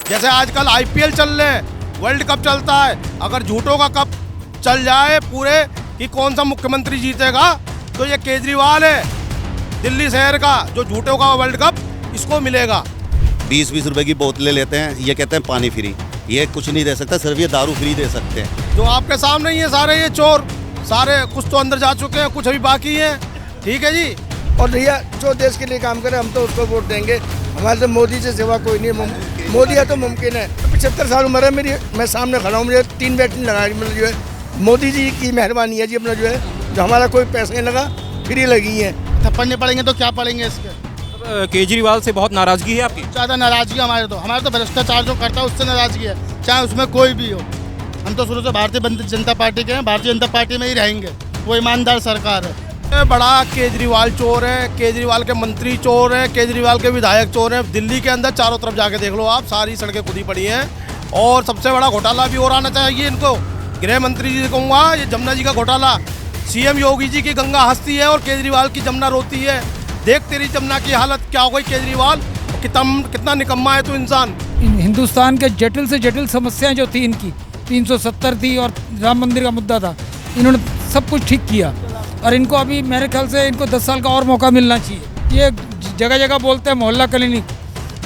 जैसे आजकल आईपीएल चल रहे हैं, वर्ल्ड कप चलता है, अगर झूठों का कप चल जाए पूरे कि कौन सा मुख्यमंत्री जीतेगा तो ये केजरीवाल है दिल्ली शहर का, जो झूठों का वर्ल्ड कप इसको मिलेगा। 20-20 रुपए की बोतलें लेते हैं, ये कहते हैं पानी फ्री। ये कुछ नहीं दे सकता, सिर्फ ये दारू फ्री दे सकते हैं। जो आपके सामने ही है सारे ये चोर, सारे कुछ तो अंदर जा चुके हैं, कुछ अभी बाकी हैं। ठीक है जी। और भैया जो देश के लिए काम करे हम तो उसको वोट देंगे। हमारे तो मोदी से सिवा कोई नहीं है। मोदी है तो मुमकिन है। 75 साल उम्र है मेरी, मैं सामने खड़ा हूँ, मुझे 3 वैक्सीन लगाई। मतलब जो है मोदी जी की मेहरबानी है जी, अपना जो है जो हमारा कोई पैसा नहीं लगा, फ्री लगी है। थप्पड़ नहीं पड़ेंगे तो क्या पड़ेंगे इसके। केजरीवाल से बहुत नाराजगी है आपकी? ज़्यादा नाराजगी हमारे तो भ्रष्टाचार जो करता है उससे नाराजगी है, चाहे उसमें कोई भी हो। हम तो शुरू से भारतीय जनता पार्टी के हैं, भारतीय जनता पार्टी में ही रहेंगे। वो ईमानदार सरकार है। बड़ा केजरीवाल चोर है, केजरीवाल के मंत्री चोर हैं, केजरीवाल के विधायक चोर हैं। दिल्ली के अंदर चारों तरफ जाके देख लो आप, सारी सड़कें खुदी पड़ी हैं। और सबसे बड़ा घोटाला भी और आना चाहिए इनको। गृह मंत्री जी से कहूँगा, ये जमुना जी का घोटाला, सीएम योगी जी की गंगा हंसती है और केजरीवाल की जमुना रोती है। देख तेरी जमुना की हालत क्या हो गई केजरीवाल, कितना निकम्मा है तू इंसान। हिंदुस्तान के जटिल से जटिल समस्याएं जो थी इनकी, 370 थी और राम मंदिर का मुद्दा था, इन्होंने सब कुछ ठीक किया। और इनको अभी मेरे ख्याल से इनको 10 साल का और मौका मिलना चाहिए। ये जगह जगह बोलते हैं मोहल्ला क्लिनिक,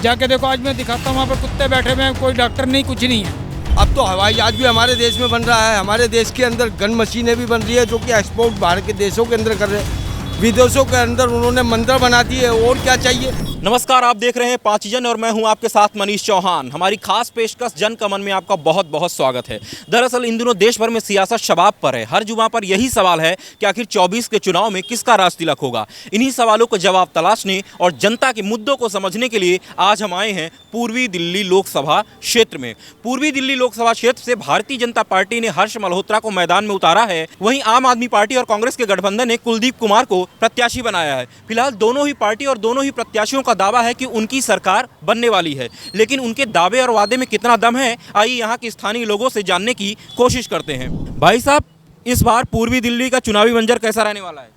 जाके देखो आज मैं दिखाता हूँ, वहाँ पर कुत्ते बैठे हुए हैं, कोई डॉक्टर नहीं, कुछ नहीं है। अब तो हवाई जहाज भी हमारे देश में बन रहा है, हमारे देश के अंदर गन मशीनें भी बन रही है जो कि एक्सपोर्ट बाहर के देशों के अंदर कर रहे हैं। विदेशों के अंदर उन्होंने मंदिर बना दिए, और क्या चाहिए। नमस्कार, आप देख रहे हैं पांचजन और मैं हूं आपके साथ मनीष चौहान। हमारी खास पेशकश जन का मन में आपका बहुत बहुत स्वागत है। दरअसल इन दिनों देश भर में सियासत शबाब पर है। हर जुबान पर यही सवाल है कि आखिर 24 के चुनाव में किसका राज तिलक होगा। इन्हीं सवालों को जवाब तलाशने और जनता के मुद्दों को समझने के लिए आज हम आए हैं पूर्वी दिल्ली लोकसभा क्षेत्र में। पूर्वी दिल्ली लोकसभा क्षेत्र से भारतीय जनता पार्टी ने हर्ष मल्होत्रा को मैदान में उतारा है, वहीं आम आदमी पार्टी और कांग्रेस के गठबंधन ने कुलदीप कुमार को प्रत्याशी बनाया है। फिलहाल दोनों ही पार्टी और दोनों ही प्रत्याशियों का दावा है कि उनकी सरकार बनने वाली है, लेकिन उनके दावे और वादे में कितना दम है, आइए यहाँ के स्थानीय लोगों से जानने की कोशिश करते हैं। भाई साहब, इस बार पूर्वी दिल्ली का चुनावी मंजर कैसा रहने वाला है?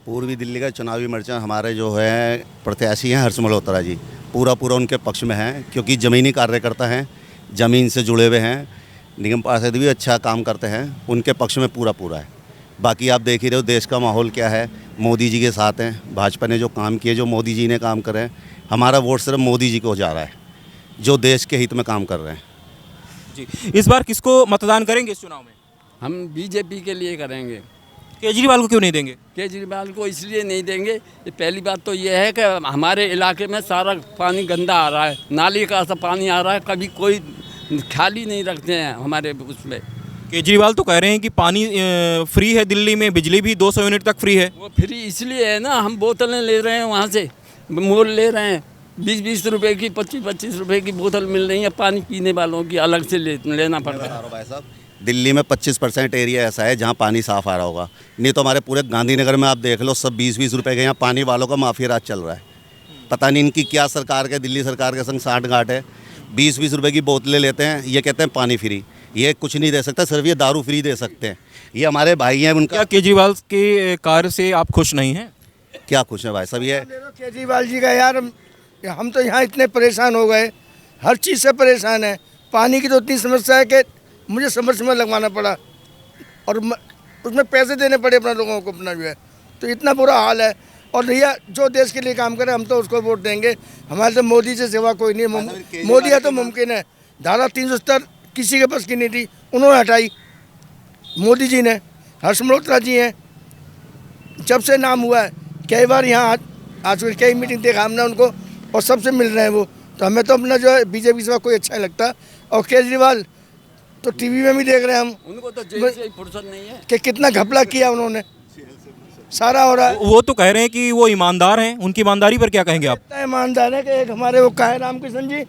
पूर्वी दिल्ली का चुनावी मोर्चा हमारे जो है प्रत्याशी हैं हर्ष मल्होत्रा जी, पूरा उनके पक्ष में हैं, क्योंकि ज़मीनी कार्यकर्ता हैं, ज़मीन से जुड़े हुए हैं। निगम पार्षद भी अच्छा काम करते हैं, उनके पक्ष में पूरा है। बाकी आप देख ही रहे हो देश का माहौल क्या है, मोदी जी के साथ हैं। भाजपा ने जो काम किए, जो मोदी जी ने काम करे हैं, हमारा वोट सिर्फ मोदी जी को जा रहा है, जो देश के हित में काम कर रहे हैं जी। इस बार किसको मतदान करेंगे इस चुनाव में? हम बीजेपी के लिए करेंगे। केजरीवाल को क्यों नहीं देंगे? केजरीवाल को इसलिए नहीं देंगे, पहली बात तो ये है कि हमारे इलाके में सारा पानी गंदा आ रहा है, नाली का सा पानी आ रहा है, कभी कोई ख्याल ही नहीं रखते हैं हमारे उसमें। केजरीवाल तो कह रहे हैं कि पानी फ्री है दिल्ली में, बिजली भी 200 यूनिट तक फ्री है। वो फ्री इसलिए है ना, हम बोतलें ले रहे हैं वहाँ से, मोल ले रहे हैं, 20-20 रुपए की, 25-25 रुपए की बोतल मिल रही है। पानी पीने वालों की अलग से लेना पड़ रहा है। भाई साहब, दिल्ली में 25% एरिया ऐसा है जहाँ पानी साफ़ आ रहा होगा, नहीं तो हमारे पूरे गांधीनगर में आप देख लो, सब 20-20 रुपए के यहाँ पानी वालों का माफिया राज चल रहा है। पता नहीं इनकी क्या सरकार के, दिल्ली सरकार के संग साठ-गांठ है। 20-20 रुपए की बोतलें लेते हैं, ये कहते हैं पानी फ्री। ये कुछ नहीं दे सकता, सिर्फ ये दारू फ्री दे सकते हैं। ये हमारे भाई हैं, उनका। क्या केजरीवाल के कार्य से आप खुश नहीं हैं? क्या खुश है भाई साहब? ये केजरीवाल जी का यार, हम तो यहाँ इतने परेशान हो गए, हर चीज़ से परेशान है। पानी की तो इतनी समस्या है कि मुझे समरसेबल लगवाना पड़ा और उसमें पैसे देने पड़े अपना लोगों को, अपना जो है तो इतना बुरा हाल है। और भैया जो देश के लिए काम करे हम तो उसको वोट देंगे। हमारे तो मोदी से सिवा कोई नहीं है। मोदी है तो मुमकिन है। धारा 370 किसी के पास की नहीं थी, उन्होंने हटाई मोदी जी ने। हर्ष मल्होत्रा जी हैं, जब से नाम हुआ है कई बार यहाँ आज कई मीटिंग देखा हमने उनको, और सबसे मिल रहे हैं वो। तो हमें तो अपना जो है बीजेपी से कोई अच्छा नहीं लगता। और केजरीवाल तो टीवी में भी देख रहे हैं हम, उनको तो जेल से फुर्सत नहीं है कि कितना घपला किया उन्होंने, सारा हो रहा है। वो तो कह रहे हैं कि वो ईमानदार हैं, उनकी ईमानदारी पर क्या कहेंगे आप? इतना ईमानदार है कि एक हमारे वो काहे रामकृष्ण जी,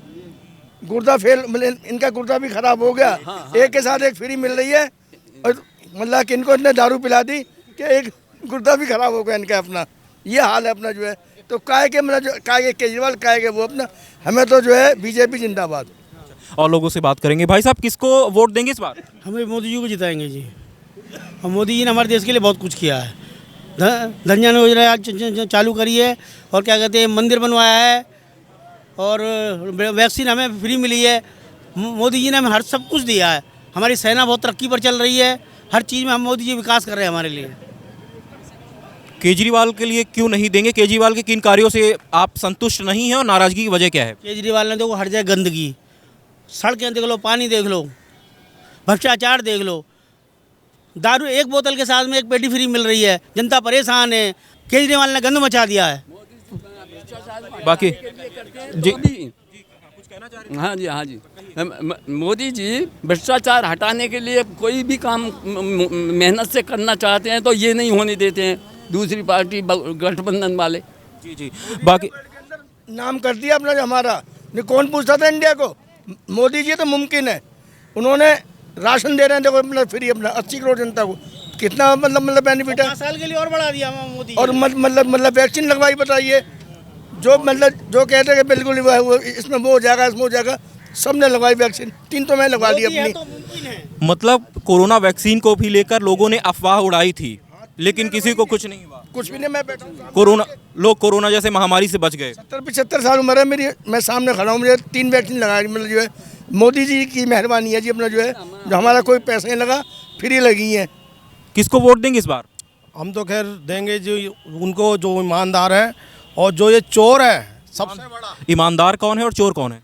गुर्दा फेल, इनका गुर्दा भी खराब हो गया। एक के साथ एक फ्री मिल रही है, और मतलब कि इनको इतने दारू पिला दी कि एक गुर्दा भी खराब हो गया इनका। अपना ये हाल है अपना जो है। तो काहे के मतलब जो काहे के केजरीवाल, काहे के वो अपना, हमें तो जो है बीजेपी जिंदाबाद। और लोगों से बात करेंगे। भाई साहब, किसको वोट देंगे इस बार? हमें मोदी जी को जिताएंगे जी। और मोदी जी ने हमारे देश के लिए बहुत कुछ किया है। धन योजना आज चालू करी है, और क्या कहते हैं, मंदिर बनवाया है, और वैक्सीन हमें फ्री मिली है। मोदी जी ने हमें हर सब कुछ दिया है। हमारी सेना बहुत तरक्की पर चल रही है। हर चीज़ में हम मोदी जी विकास कर रहे हैं हमारे लिए। केजरीवाल के लिए क्यों नहीं देंगे? केजरीवाल के किन कार्यों से आप संतुष्ट नहीं हैं और नाराजगी की वजह क्या है? केजरीवाल ने देखो हर जगह गंदगी, सड़कें देख लो, पानी देख लो, भ्रष्टाचार देख लो, दारू एक बोतल के साथ में एक पेटी फ्री मिल रही है, जनता परेशान है। केजरीवाल ने गंद मचा दिया है। बाकी जी हाँ जी, हाँ जी। मोदी जी भ्रष्टाचार हटाने के लिए कोई भी काम मेहनत से करना चाहते हैं तो ये नहीं होने देते हैं दूसरी पार्टी गठबंधन वाले। जी जी। बाकी नाम कर दिया अपना हमारा, नहीं कौन पूछता था इंडिया को। मोदी जी तो मुमकिन है, उन्होंने राशन दे रहे हैं देखो मतलब फ्री अपना 80 करोड़ जनता को, कितना मतलब बेनिफिट है। 5 साल के लिए और बढ़ा दिया मोदी जी। और मतलब वैक्सीन लगवाई, बताइए जो जो कहते हैं कि बिल्कुल वो इसमें वो हो जाएगा, इसमें हो जाएगा, सबने लगवाई वैक्सीन। 3 तो मैं लगवा ली अपनी। तो मुमकिन है। मतलब कोरोना वैक्सीन को भी लेकर लोगों ने अफवाह उड़ाई थी, लेकिन किसी को कुछ नहीं हुआ। कुछ भी नहीं, मैं बैठा हूँ। कोरोना जैसे महामारी से बच गए। 70-75 साल उम्र है मेरी, मैं सामने खड़ा हूँ, मुझे 3 वैक्सीन लगाई। मतलब जो है मोदी जी की मेहरबानी है जी, अपना जो है जो हमारा कोई पैसा नहीं लगा, फ्री लगी है। किसको वोट देंगे इस बार? हम तो खैर देंगे जो उनको जो ईमानदार है, और जो ये चोर है सबसे बड़ा। ईमानदार कौन है और चोर कौन है?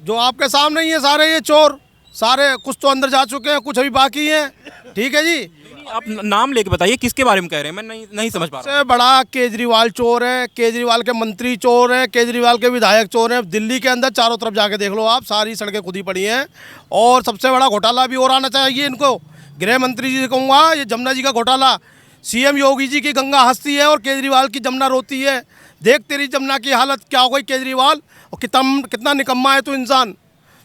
जो आपके सामने ही है सारे ये चोर, सारे कुछ तो अंदर जा चुके हैं, कुछ अभी बाकी हैं। ठीक है जी, आप नाम लेके बताइए किसके बारे में कह रहे हैं, मैं नहीं समझ पा रहा। सबसे बड़ा केजरीवाल चोर है, केजरीवाल के मंत्री चोर हैं, केजरीवाल के विधायक चोर हैं। दिल्ली के अंदर चारों तरफ जाके देख लो आप, सारी सड़कें खुदी पड़ी हैं। और सबसे बड़ा घोटाला भी और आना चाहिए इनको। गृह मंत्री जी से कहूँगा, ये जमुना जी का घोटाला, सीएम योगी जी की गंगा हंसती है और केजरीवाल की जमुना रोती है। देख तेरी जमुना की हालत क्या हो गई केजरीवाल, और कितना निकम्मा है तू इंसान।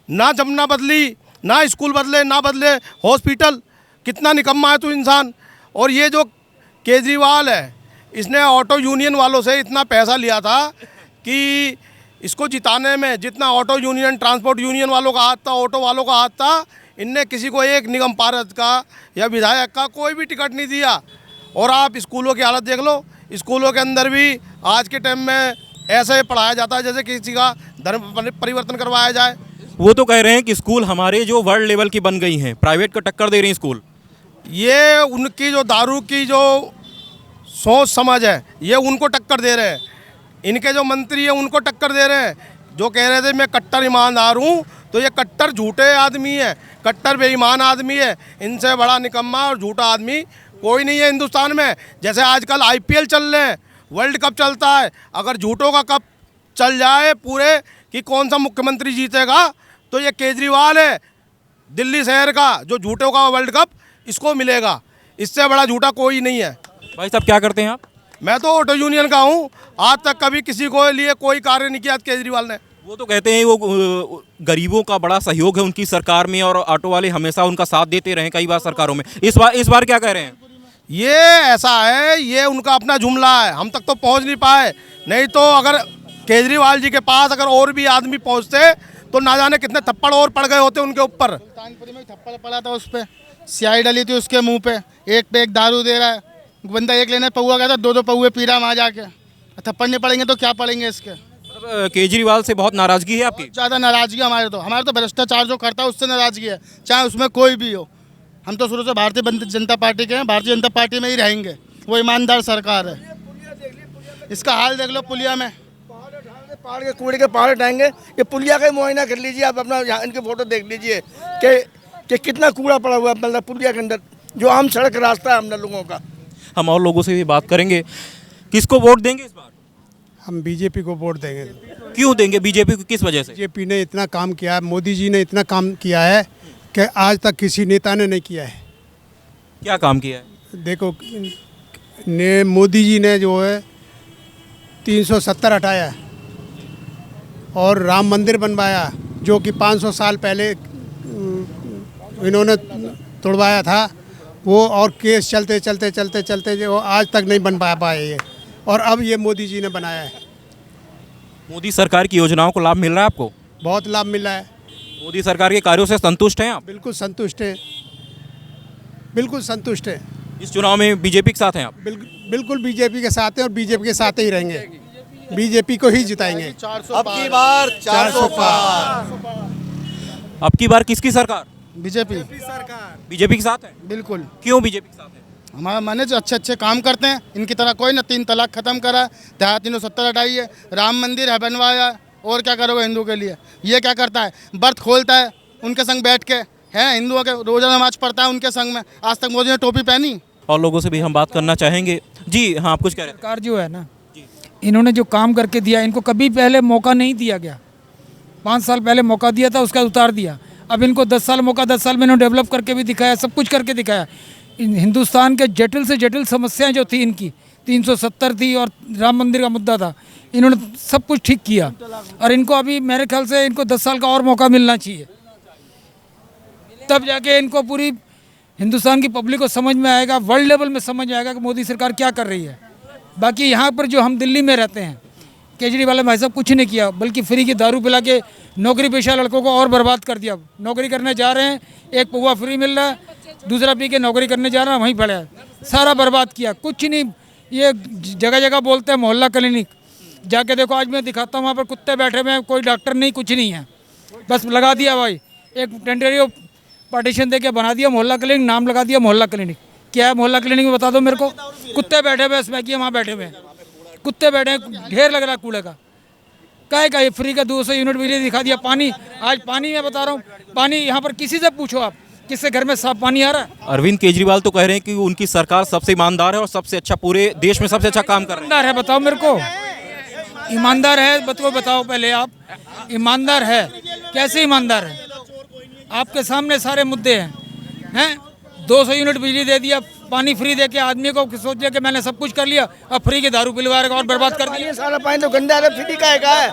ना जमुना बदली, ना स्कूल बदले, ना बदले हॉस्पिटल, कितना निकम्मा है तू इंसान। और ये जो केजरीवाल है, इसने ऑटो यूनियन वालों से इतना पैसा लिया था कि इसको जिताने में जितना ऑटो यूनियन, ट्रांसपोर्ट यूनियन वालों का हाथ था, ऑटो वालों का हाथ था, इनने किसी को एक निगम पार्षद का या विधायक का कोई भी टिकट नहीं दिया। और आप स्कूलों की हालत देख लो, स्कूलों के अंदर भी आज के टाइम में ऐसे पढ़ाया जाता है जैसे किसी का धर्म परिवर्तन करवाया जाए। वो तो कह रहे हैं कि स्कूल हमारे जो वर्ल्ड लेवल की बन गई हैं, प्राइवेट को टक्कर दे रही हैं स्कूल। ये उनकी जो दारू की जो सोच समझ है, ये उनको टक्कर दे रहे हैं। इनके जो मंत्री हैं उनको टक्कर दे रहे हैं। जो कह रहे थे मैं कट्टर ईमानदार हूँ, तो ये कट्टर झूठे आदमी है, कट्टर बेईमान आदमी है। इनसे बड़ा निकम्मा और झूठा आदमी कोई नहीं है हिंदुस्तान में। जैसे आजकल IPL चल रहे हैं, वर्ल्ड कप चलता है, अगर झूठों का कप चल जाए पूरे कि कौन सा मुख्यमंत्री जीतेगा, तो ये केजरीवाल है दिल्ली शहर का, जो झूठों का वर्ल्ड कप इसको मिलेगा। इससे बड़ा झूठा कोई नहीं है। भाई साहब क्या करते हैं आप? मैं तो ऑटो यूनियन का हूँ। आज तक कभी किसी को लिए कोई कार्य नहीं किया केजरीवाल ने। वो तो कहते हैं वो गरीबों का बड़ा सहयोग है उनकी सरकार में, और ऑटो वाले हमेशा उनका साथ देते रहे कई बार सरकारों में। इस बार क्या कह रहे हैं? ये ऐसा है, ये उनका अपना जुमला है, हम तक तो पहुंच नहीं पाए। नहीं तो अगर केजरीवाल जी के पास अगर और भी आदमी पहुंचते तो ना जाने कितने थप्पड़ और पड़ गए होते उनके ऊपर। सुल्तानपुरी में थप्पड़ पड़ा था, उस पर स्याही डली थी उसके मुंह पे। एक पे एक दारू दे रहा है बंदा, एक लेने पौआ गया था, 2 पौए पी रहा वहाँ जाके। थप्पड़ नहीं पड़ेंगे तो क्या पड़ेंगे इसके। मतलब केजरीवाल से बहुत नाराजगी है आपकी? ज़्यादा नाराजगी हमारे तो भ्रष्टाचार जो करता है उससे नाराजगी है, चाहे उसमें कोई भी हो। हम तो शुरू से भारतीय जनता पार्टी के हैं, भारतीय जनता पार्टी में ही रहेंगे। वो ईमानदार सरकार है। इसका हाल देख लो पुलिया में, पहाड़ के कूड़े के पहाड़ हटाएंगे। ये पुलिया का ही मुआयना कर लीजिए आप, अपना यहाँ इनके फोटो देख लीजिए कि कितना कूड़ा पड़ा हुआ है मतलब पुलिया के अंदर, जो आम सड़क रास्ता है हम लोगों का। हम और लोगों से भी बात करेंगे। किसको वोट देंगे इस बार? हम बीजेपी को वोट देंगे। क्यों देंगे बीजेपी को, किस वजह से? बीजेपी ने इतना काम किया है, मोदी जी ने इतना काम किया है कि आज तक किसी नेता ने नहीं किया है। क्या काम किया है? देखो मोदी जी ने जो है 370 हटाया और राम मंदिर बनवाया, जो कि 500 साल पहले इन्होंने तोड़वाया था वो, और केस चलते चलते चलते चलते जो आज तक नहीं बन पाए ये, और अब ये मोदी जी ने बनाया है। मोदी सरकार की योजनाओं को लाभ मिल रहा है आपको? बहुत लाभ मिल रहा है। मोदी सरकार के कार्यों से संतुष्ट हैं आप? बिल्कुल संतुष्ट है, बिल्कुल संतुष्ट है। इस चुनाव में बीजेपी के साथ हैं आप? बिल्कुल बीजेपी के साथ हैं और बीजेपी के साथ ही रहेंगे। बीजेपी को ही जिताएंगे। 400 अब की बार 400 पार। अब की बार किसकी सरकार? बीजेपी बीजेपी के साथ है। बिल्कुल। क्यों बीजेपी के साथ है? हमारा माने जो अच्छे अच्छे काम करते हैं, इनकी तरह कोई ना 3 तलाक खत्म करा, धारा 370 हटाई है, राम मंदिर है बनवाया, और क्या करोगे हिंदू के लिए? ये क्या करता है? व्रत खोलता है उनके संग बैठ के, हैं हिंदुओं के रोजा नमाज पढ़ता है उनके संग में। आज तक मोदी ने टोपी पहनी? और लोगों से भी हम बात करना चाहेंगे। जी हाँ, आप कुछ कह रहे थे। सरकार जो है ना, इन्होंने जो काम करके दिया, इनको कभी पहले मौका नहीं दिया गया। 5 साल पहले मौका दिया था, उसका उतार दिया। अब इनको 10 साल मौका, 10 साल में इन्होंने डेवलप करके भी दिखाया, सब कुछ करके दिखाया। हिंदुस्तान के जटिल से जटिल समस्याएं जो थी इनकी, 370 थी और राम मंदिर का मुद्दा था, इन्होंने सब कुछ ठीक किया। और इनको अभी मेरे ख्याल से इनको 10 साल का और मौका मिलना चाहिए, तब जाके इनको पूरी हिंदुस्तान की पब्लिक को समझ में आएगा, वर्ल्ड लेवल में समझ में आएगा कि मोदी सरकार क्या कर रही है। बाकी यहाँ पर जो हम दिल्ली में रहते हैं, केजरीवाल भाई साहब कुछ नहीं किया, बल्कि फ्री की दारू पिला के नौकरी पेशा लड़कों को और बर्बाद कर दिया। नौकरी करने जा रहे हैं, एक पौवा फ्री मिल रहा है, दूसरा पी के नौकरी करने जा रहा है, वहीं पड़ा है, सारा बर्बाद किया। कुछ नहीं, ये जगह जगह बोलते हैं मोहल्ला क्लिनिक, जाके देखो आज मैं दिखाता हूँ, वहाँ पर कुत्ते बैठे हुए हैं, कोई डॉक्टर नहीं, कुछ नहीं है, बस लगा दिया भाई एक टेंडरी पार्टीशन दे के बना दिया मोहल्ला क्लिनिक, नाम लगा दिया मोहल्ला क्लिनिक। क्या है मोहल्ला क्लिनिक में बता दो मेरे को? कुत्ते बैठे हुए इसमें, कि वहाँ बैठे हुए हैं कुत्ते बैठे हैं, ढेर लग रहा है कूड़े का। क्या का ये फ्री का 200 यूनिट बिजली दिखा दिया। पानी, आज पानी मैं बता रहा हूँ, पानी यहाँ पर किसी से पूछो आप, किससे घर में साफ पानी आ रहा है? अरविंद केजरीवाल तो कह रहे हैं कि उनकी सरकार सबसे ईमानदार है और सबसे अच्छा, पूरे देश में सबसे अच्छा काम कर रही है। ईमानदार है? बताओ मेरे को, ईमानदार है? बताओ पहले आप, ईमानदार है? कैसे ईमानदार है? आपके सामने सारे मुद्दे हैं 200 यूनिट बिजली दे दिया, पानी फ्री दे के आदमी को सोच लिया कि मैंने सब कुछ कर लिया, अब फ्री के दारू पिलवाएगा और बर्बाद कर दिया। सारा पानी तो गंदा है, फ्री का है,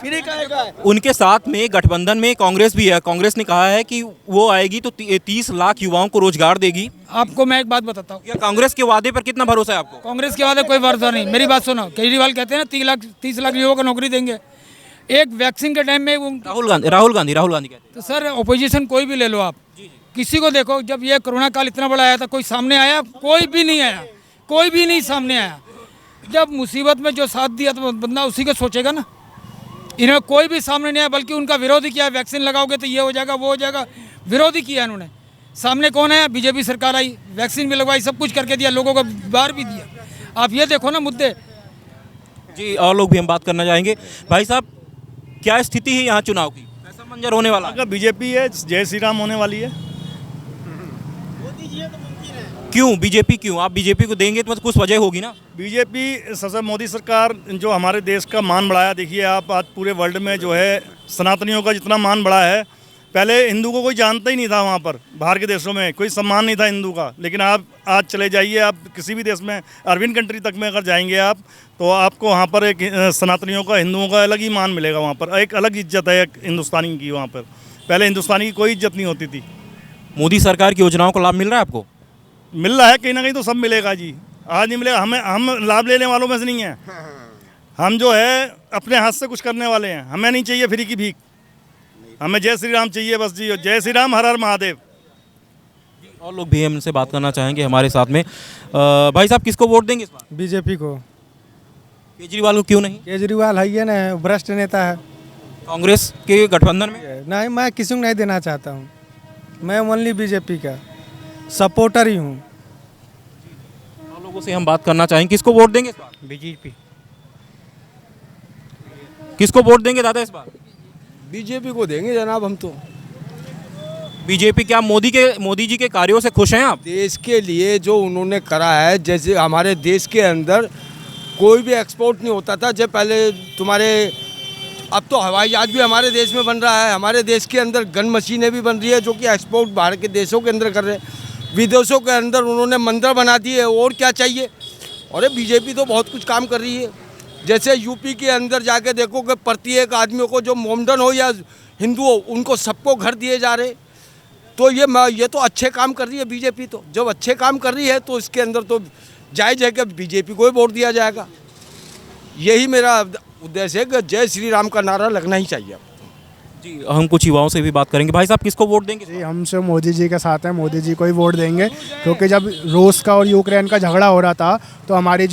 फ्री का है। उनके साथ में गठबंधन में कांग्रेस भी है। कांग्रेस ने कहा है कि वो आएगी तो 30 लाख युवाओं को रोजगार देगी। आपको मैं एक बात बताता हूँ, कांग्रेस के वादे पर कितना भरोसा है आपको? कांग्रेस के वादे कोई भरोसा नहीं। मेरी बात सुनो, केजरीवाल कहते हैं ना 30 लाख युवाओं को नौकरी देंगे। एक वैक्सीन के टाइम में राहुल गांधी कहते हैं। तो सर ओपोजिशन कोई भी ले लो आप, किसी को देखो, जब ये कोरोना काल इतना बड़ा आया था, कोई सामने आया? कोई भी नहीं आया, कोई भी नहीं सामने आया। जब मुसीबत में जो साथ दिया तो बंदा उसी को सोचेगा ना। इन्होंने कोई भी सामने नहीं आया, बल्कि उनका विरोध ही किया। वैक्सीन लगाओगे तो ये हो जाएगा, वो हो जाएगा, विरोध ही किया इन्होंने। सामने कौन है? बीजेपी सरकार आई, वैक्सीन भी लगवाई, सब कुछ करके दिया, लोगों को बाहर भी दिया। आप ये देखो ना मुद्दे। जी, और लोग भी हम बात करना चाहेंगे। भाई साहब, क्या स्थिति है यहाँ चुनाव की? कैसा मंजर होने वाला? अगर बीजेपी है, जय श्री राम होने वाली है। क्यों बीजेपी? क्यों आप बीजेपी को देंगे तो कुछ वजह होगी ना? बीजेपी सबसे मोदी सरकार जो हमारे देश का मान बढ़ाया, देखिए आप आज पूरे वर्ल्ड में जो है सनातनियों का जितना मान बढ़ा है, पहले हिंदू को कोई जानता ही नहीं था। वहाँ पर बाहर के देशों में कोई सम्मान नहीं था हिंदू का, लेकिन आप आज चले जाइए, आप किसी भी देश में, अरविंद कंट्री तक में अगर जाएंगे आप, तो आपको वहाँ पर एक सनातनियों का, हिंदुओं का अलग ही मान मिलेगा। वहाँ पर एक अलग इज्जत है एक हिंदुस्तानी की। वहाँ पर पहले हिंदुस्तानी की कोई इज्जत नहीं होती थी। मोदी सरकार की योजनाओं का लाभ मिल रहा है आपको? मिल रहा है, कहीं ना कहीं तो सब मिलेगा जी। आज नहीं मिलेगा, हम लाभ लेने वालों में से नहीं हैं। हम जो है अपने हाथ से कुछ करने वाले हैं। हमें नहीं चाहिए फ्री की भीख, हमें जय श्री राम चाहिए बस जी। जय श्री राम, हर हर महादेव। और लोग भी हमसे बात करना चाहेंगे हमारे साथ में। भाई साहब, किसको वोट देंगे इस बार? बीजेपी को। केजरीवाल को क्यों नहीं? केजरीवाल है ना, भ्रष्ट नेता है। कांग्रेस के गठबंधन में नहीं, मैं किसी को नहीं देना चाहता हूँ। मैं ओनली बीजेपी का सपोर्टर ही हूँ। और लोगों से हम बात करना चाहेंगे, किसको वोट देंगे इस बार? बीजेपी। किसको वोट देंगे दादा इस बार? बीजेपी को देंगे जनाब हम तो। बीजेपी। क्या मोदी जी के कार्यों से खुश हैं आप? देश के लिए जो उन्होंने करा है, जैसे हमारे देश के अंदर कोई भी एक्सपोर्ट नहीं होता था जब पहले तुम्हारे, अब तो हवाई जहाज भी हमारे देश में बन रहा है। हमारे देश के अंदर गन मशीनें भी बन रही है जो कि एक्सपोर्ट बाहर के देशों के अंदर कर रहे हैं। विदेशों के अंदर उन्होंने मंदिर बना दिए, और क्या चाहिए। और बीजेपी तो बहुत कुछ काम कर रही है। जैसे यूपी के अंदर जाके देखो कि प्रत्येक आदमियों को, जो मोमडन हो या हिंदू हो, उनको सबको घर दिए जा रहे। तो ये तो अच्छे काम कर रही है बीजेपी। तो जब अच्छे काम कर रही है तो इसके अंदर तो जायज़ है कि बीजेपी को ही वोट दिया जाएगा। यही मेरा उद्देश्य है कि जय श्री राम का नारा लगना ही चाहिए। जी हम कुछ युवाओं से भी बात करेंगे। भाई साहब किसको वोट देंगे? जी हम से मोदी जी के साथ हैं, मोदी जी को ही वोट देंगे, क्योंकि जब रूस का और यूक्रेन का झगड़ा हो रहा था तो हमारे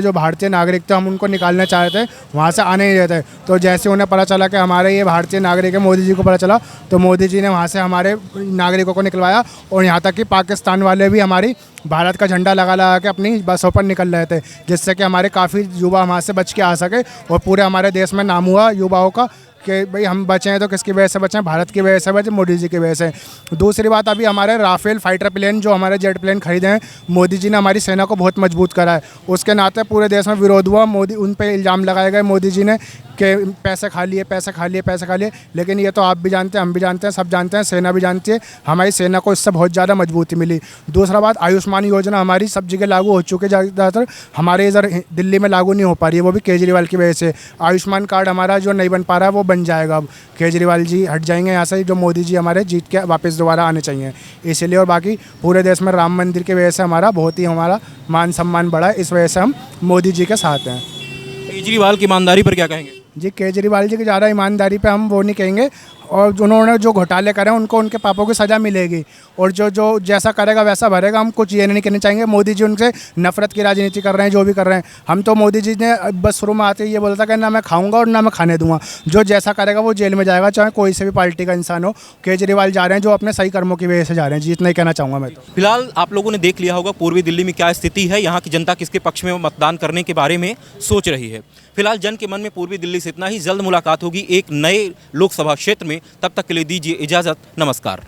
जो भारतीय नागरिक थे हम उनको निकालना चाहते थे, वहाँ से आने नहीं देते। तो जैसे उन्हें पता चला कि हमारे ये भारतीय नागरिक है, मोदी जी को पता चला, तो मोदी जी ने वहाँ से हमारे नागरिकों को निकलवाया। और यहाँ तक कि पाकिस्तान वाले भी हमारी भारत का झंडा लगा लगा के अपनी बसों पर निकल रहे थे, जिससे कि हमारे काफ़ी युवा वहाँ से बच के आ सके और पूरे हमारे देश में नाम हुआ युवाओं का कि भाई हम बचे हैं तो किसकी वजह से बचे हैं, भारत की वजह से बचे, मोदी जी की वजह से। दूसरी बात, अभी हमारे राफेल फाइटर प्लेन जो हमारे जेट प्लेन खरीदे हैं, मोदी जी ने हमारी सेना को बहुत मजबूत करा है। उसके नाते पूरे देश में विरोध हुआ, मोदी उन पे इल्ज़ाम लगाए गए मोदी जी ने कि पैसे खा लिए, पैसे खा लिए, पैसे खा लिए। लेकिन ये तो आप भी जानते हैं, हम भी जानते हैं, सब जानते हैं, सेना भी जानती है, हमारी सेना को इससे बहुत ज़्यादा मजबूती मिली। दूसरा बात, आयुष्मान योजना हमारी सब जगह लागू हो चुकी है, ज़्यादातर हमारे इधर दिल्ली में लागू नहीं हो पा रही है, वो भी केजरीवाल की वजह से। आयुष्मान कार्ड हमारा जो नहीं बन पा रहा है वो बन जाएगा अब, केजरीवाल जी हट जाएंगे यहाँ से, जो मोदी जी हमारे जीत के वापस दोबारा आने चाहिए इसलिए। और बाकी पूरे देश में राम मंदिर की वजह से हमारा बहुत ही मान सम्मान बढ़ा है, इस वजह से हम मोदी जी के साथ हैं। केजरीवाल की ईमानदारी पर क्या कहेंगे? जी केजरीवाल जी की ज़्यादा ईमानदारी पे हम वो नहीं कहेंगे, और उन्होंने जो घोटाले करे उनको उनके पापों की सज़ा मिलेगी, और जो जैसा करेगा वैसा भरेगा। हम कुछ ये नहीं कहना चाहेंगे, मोदी जी उनसे नफरत की राजनीति कर रहे हैं, जो भी कर रहे हैं। हम तो मोदी जी ने बस शुरू में आते ही ये बोलता कि ना मैं खाऊंगा और ना मैं खाने दूंगा, जो जैसा करेगा वो जेल में जाएगा, चाहे कोई से भी पार्टी का इंसान हो। केजरीवाल जा रहे हैं जो अपने सही कर्मों की वजह से जा रहे हैं जी, इतना ही कहना चाहूँगा मैं तो। फिलहाल आप लोगों ने देख लिया होगा पूर्वी दिल्ली में क्या स्थिति है, यहाँ की जनता किसके पक्ष में मतदान करने के बारे में सोच रही है। फिलहाल जन के मन में पूर्वी दिल्ली से इतना ही। जल्द मुलाकात होगी एक नए लोकसभा क्षेत्र में, तब तक के लिए दीजिए इजाज़त, नमस्कार।